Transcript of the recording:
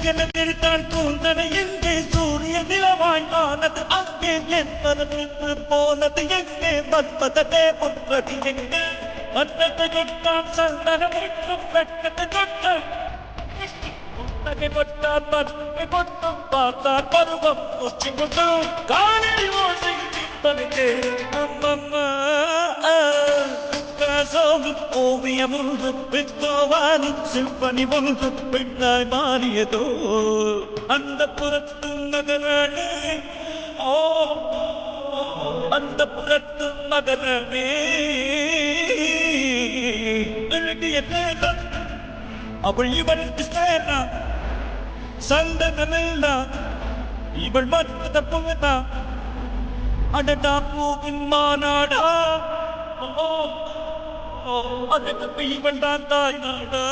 ககனத்தில் தான் பூந்தன எங்கே சூரிய நிலவாய் ஆனது அங்கே என்பது நின்று போனது எங்கே மன்மதனே புன்றது எங்கே மன்னத்தை கொட்டான் சந்தனம் என்றும் வெட்டத்தை கொட்டான் புன்னகை கொட்டான் மன்மை கொட்டும் பார்த்தான் பருவம் உச்சி கொட்டும் காலில் ஓசை தீர்த்தனுக்கு அம்மம்மா ஓவியம் ஒன்று பெற்றோவானும் சிற்பனி ஒன்று பெண்ணாய் மாறியதோ அந்த புறத்து நகரே ஓ அந்த புறத்து நகரமே எழுதிய நேரம் அவள் இவளுக்கு சேரா சந்தனமில்லா இவள் மற்ற புகழா அடடா பூவின் மாநாடா ஓ அது இவன் தான் தாய் நாடா